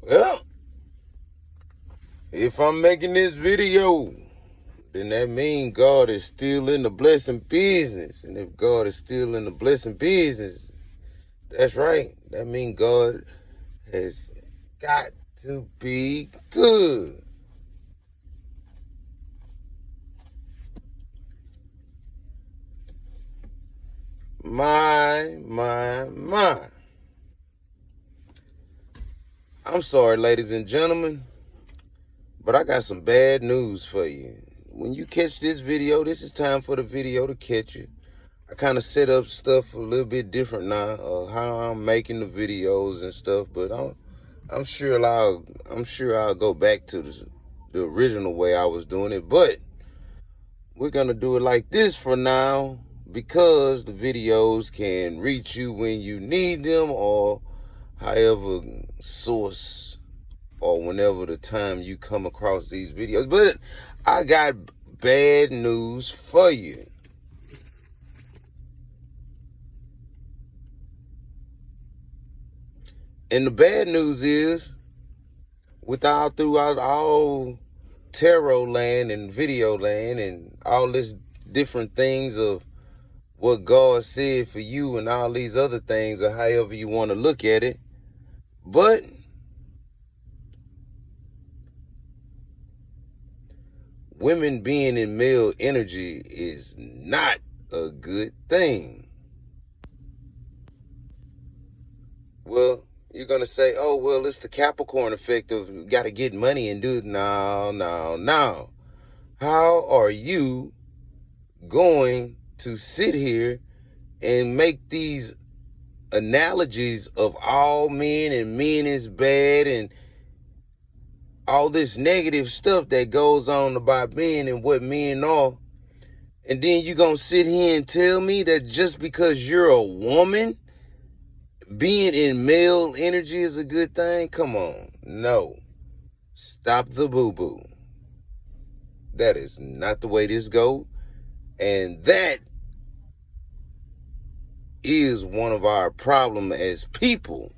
Well, if I'm making this video, then that means God is still in the blessing business. And if God is still in the blessing business, that's right. That means God has got to be good. My. I'm sorry, ladies and gentlemen, but I got some bad news for you. When you catch this video, this is time for the video to catch you. I kind of set up stuff a little bit different now, how I'm making the videos and stuff, but I'm sure I'll go back to the original way I was doing it, but we're gonna do it like this for now because the videos can reach you when you need them or however source or whenever the time you come across these videos. But I got bad news for you. And the bad news is, throughout all tarot land and video land and all this different things of what God said for you and all these other things or however you want to look at it. But women being in male energy is not a good thing. Well, you're going to say, oh, well, it's the Capricorn effect of you got to get money and do it. No. How are you going to sit here and make these analogies of all men and men is bad and all this negative stuff that goes on about men and what men are, and then you gonna sit here and tell me that just because you're a woman, being in male energy is a good thing? Come on. No. Stop the boo-boo. That is not the way this goes. And that is one of our problems as people.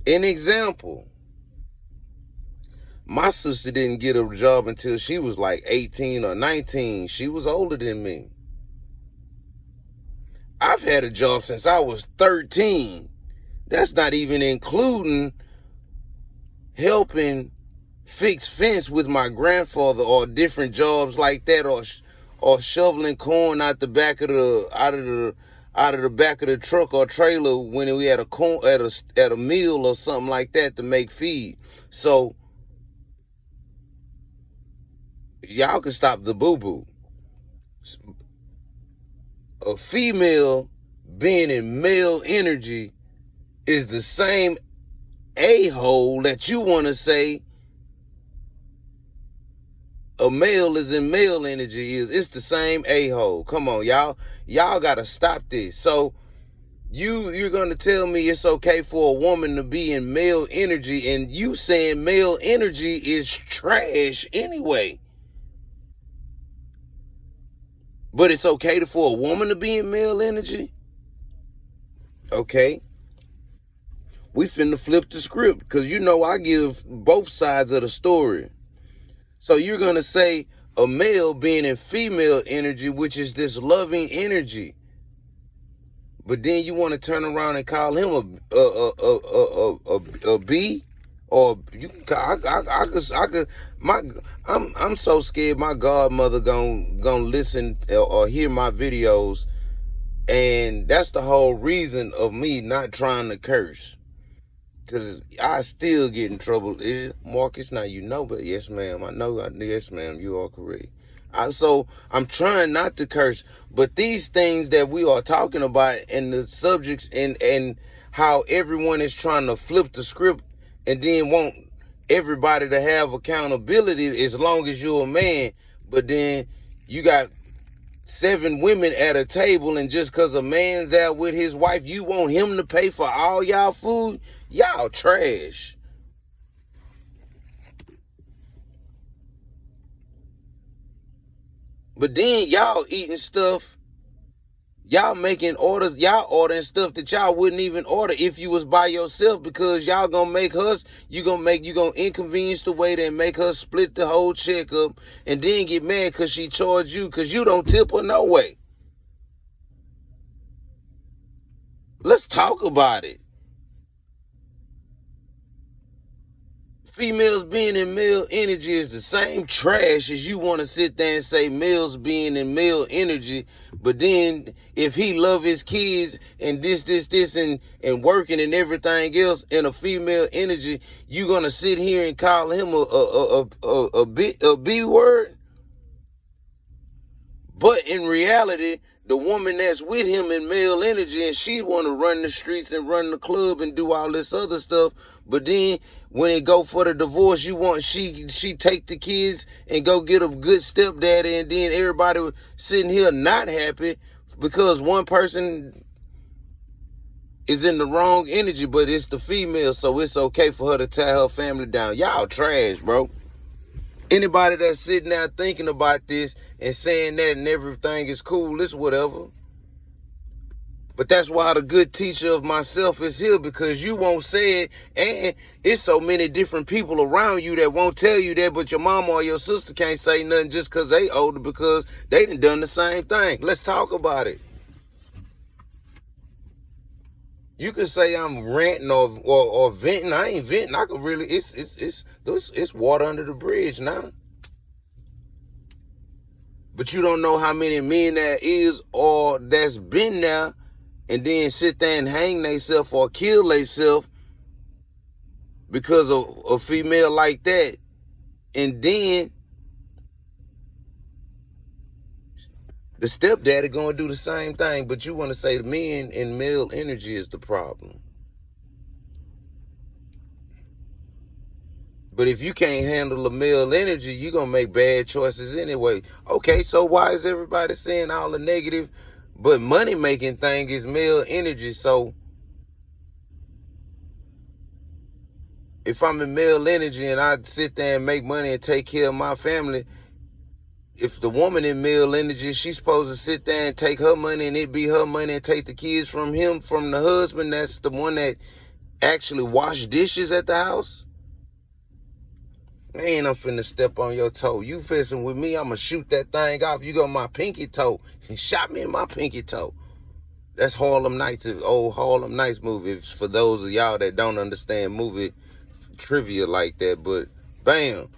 An example. My sister didn't get a job until she was like 18 or 19. She was older than me. I've had a job since I was 13. That's not even including helping fix fence with my grandfather or different jobs like that, or shoveling corn out the back of the back of the truck or trailer when we had at a mill or something like that to make feed. So y'all can stop the boo-boo. A female being in male energy is the same a-hole that you want to say a male is in male energy is. It's the same a-hole. Come on, y'all gotta stop this. So you're gonna tell me it's okay for a woman to be in male energy, and you saying male energy is trash anyway, but it's okay for a woman to be in male energy? Okay, we finna flip the script, because you know I give both sides of the story. So you're gonna say a male being in female energy, which is this loving energy, but then you want to turn around and call him a B, or you I could my I'm so scared my godmother gonna listen or hear my videos, and that's the whole reason of me not trying to curse. Cause I still get in trouble. Marcus, now you know, but yes, ma'am, I know. Yes, ma'am, you are correct. So I'm trying not to curse, but these things that we are talking about and the subjects and how everyone is trying to flip the script and then want everybody to have accountability as long as you're a man, but then you got 7 women at a table, and just because a man's out with his wife, you want him to pay for all y'all food? Y'all trash. But then y'all eating stuff Y'all making orders, y'all ordering stuff that y'all wouldn't even order if you was by yourself, because y'all gonna make her, you gonna inconvenience the waiter and make her split the whole check up, and then get mad because she charged you because you don't tip her no way. Let's talk about it. Females being in male energy is the same trash as you want to sit there and say males being in male energy. But then if he love his kids and this and working and everything else in a female energy, you gonna sit here and call him a B word? But in reality, the woman that's with him in male energy, and she want to run the streets and run the club and do all this other stuff. But then when it go for the divorce, you want she take the kids and go get a good stepdaddy, and then everybody sitting here not happy because one person is in the wrong energy, but it's the female, so it's okay for her to tear her family down. Y'all trash, bro. Anybody that's sitting there thinking about this and saying that and everything is cool, it's whatever. But that's why the good teacher of myself is here, because you won't say it, and it's so many different people around you that won't tell you that, but your mama or your sister can't say nothing just because they older, because they done the same thing. Let's talk about it. You can say I'm ranting or venting. I ain't venting. I could really, it's water under the bridge now. But you don't know how many men there is or that's been there and then sit there and hang themselves or kill themselves because of a female like that. And then the stepdaddy gonna do the same thing, but you want to say the men in male energy is the problem. But if you can't handle the male energy, you're gonna make bad choices anyway. Okay, so why is everybody saying all the negative, but money making thing is male energy? So if I'm in male energy and I sit there and make money and take care of my family, if the woman in male energy, she's supposed to sit there and take her money and it be her money and take the kids from him, from the husband that's the one that actually wash dishes at the house. Man, I'm finna step on your toe. You fessing with me, I'ma shoot that thing off. You got my pinky toe. He shot me in my pinky toe. That's Harlem Nights, old Harlem Nights movie, for those of y'all that don't understand movie trivia like that. But bam,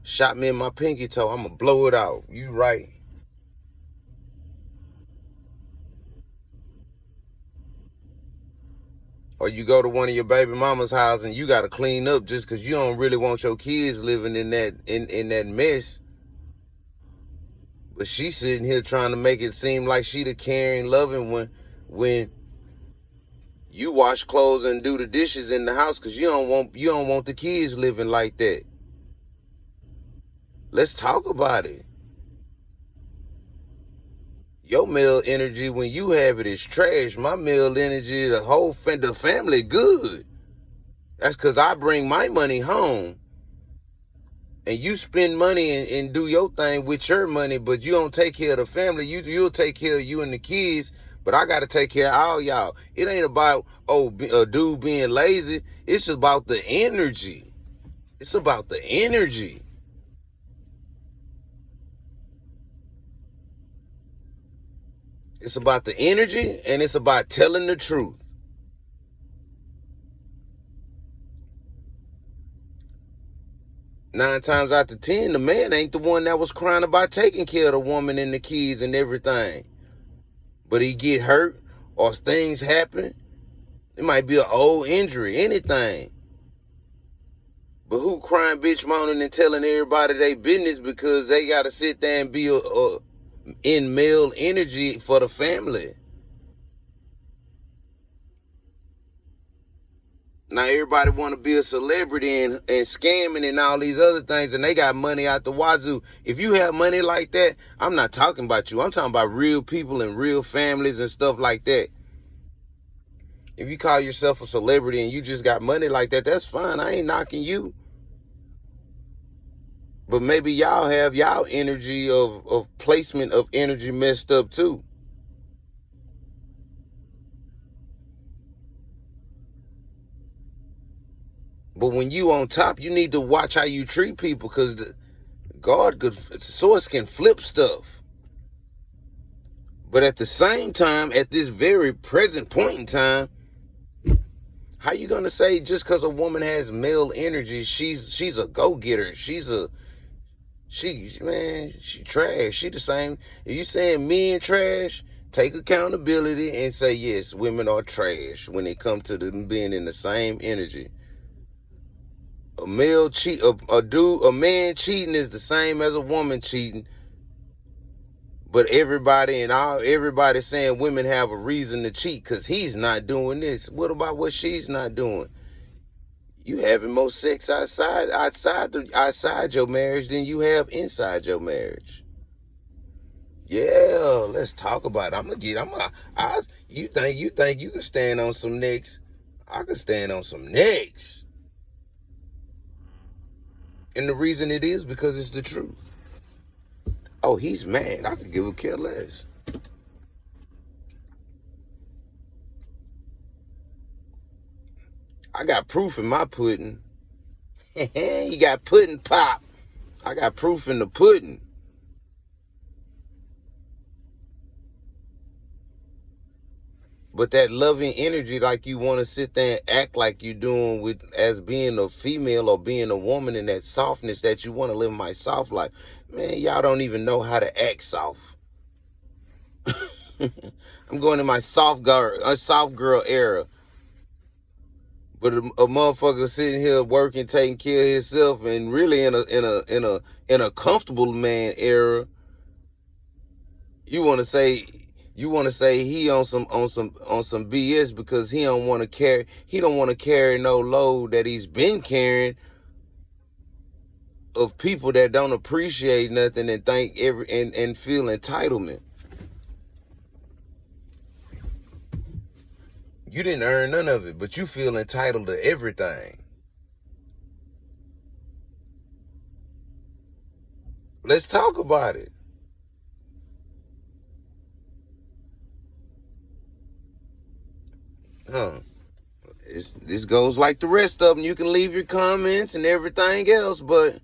shot me in my pinky toe. I'ma blow it out. You right. Or you go to one of your baby mama's house and you gotta clean up just because you don't really want your kids living in that mess. But she's sitting here trying to make it seem like she the caring, loving one, when you wash clothes and do the dishes in the house because you don't want the kids living like that. Let's talk about it. Your male energy, when you have it, is trash. My male energy, the family good. That's because I bring my money home. And you spend money and do your thing with your money, but you don't take care of the family. You'll take care of you and the kids, but I got to take care of all y'all. It ain't about, a dude being lazy. It's about the energy. It's about the energy. It's about the energy, and it's about telling the truth. Nine times out of 10, the man ain't the one that was crying about taking care of the woman and the kids and everything. But he get hurt or things happen. It might be an old injury, anything. But who crying, bitch, moaning, and telling everybody their business because they got to sit there and be in male energy for the family? Now everybody want to be a celebrity and scamming and all these other things, and they got money out the wazoo. If you have money like that, I'm not talking about you. I'm talking about real people and real families and stuff like that. If you call yourself a celebrity and you just got money like that, that's fine. I ain't knocking you. But maybe y'all have y'all energy of placement of energy messed up too. But when you on top, you need to watch how you treat people, because source can flip stuff. But at the same time, at this very present point in time, how you gonna say just because a woman has male energy, she's a go-getter? She trash. She the same. If you saying men trash, take accountability and say, yes, women are trash when it comes to them being in the same energy. A man cheating is the same as a woman cheating. But everybody saying women have a reason to cheat because he's not doing this. What about what she's not doing? You having more sex outside your marriage than you have inside your marriage. Yeah, let's talk about it. You think you can stand on some necks? I can stand on some necks. And the reason it is because it's the truth. Oh, he's mad. I could give a care less. I got proof in my pudding. You got pudding pop. I got proof in the pudding. But that loving energy, like you want to sit there and act like you're doing as being a female or being a woman, in that softness that you want to live my soft life. Man, y'all don't even know how to act soft. I'm going in my soft girl era. But a motherfucker sitting here working, taking care of himself, and really in a comfortable man era. You want to say he on some BS because he don't want to carry no load that he's been carrying of people that don't appreciate nothing and and feel entitlement. You didn't earn none of it, but you feel entitled to everything. Let's talk about it. This goes like the rest of them. You can leave your comments and everything else, but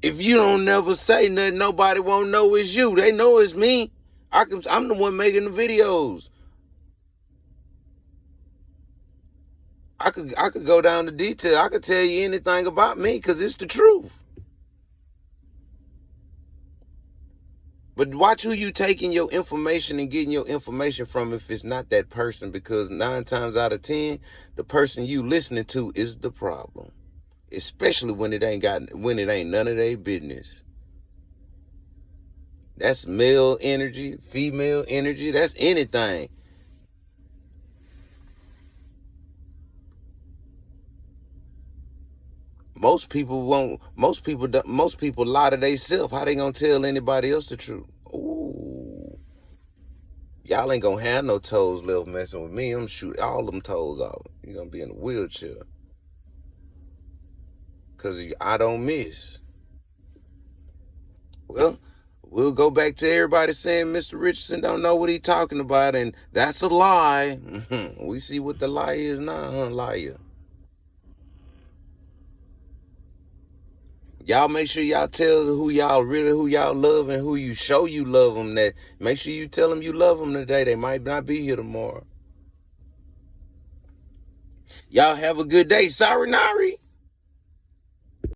if you don't never say nothing, nobody won't know it's you. They know it's me. I'm the one making the videos. I could go down to detail. I could tell you anything about me because it's the truth. But watch who you taking your information and getting your information from if it's not that person, because 9 times out of 10, the person you listening to is the problem. Especially when it ain't none of their business. That's male energy, female energy, that's anything. Most people lie to themselves. How they gonna tell anybody else the truth? Ooh. Y'all ain't gonna have no toes left messing with me. I'm gonna shoot all them toes off. You're gonna be in a wheelchair. Cause I don't miss. Well, we'll go back to everybody saying Mr. Richardson don't know what he talking about, and that's a lie. We see what the lie is now, huh, liar? Y'all make sure y'all tell who y'all love and who you show you love them. That make sure you tell them you love them today. They might not be here tomorrow. Y'all have a good day. Sorry, Nari.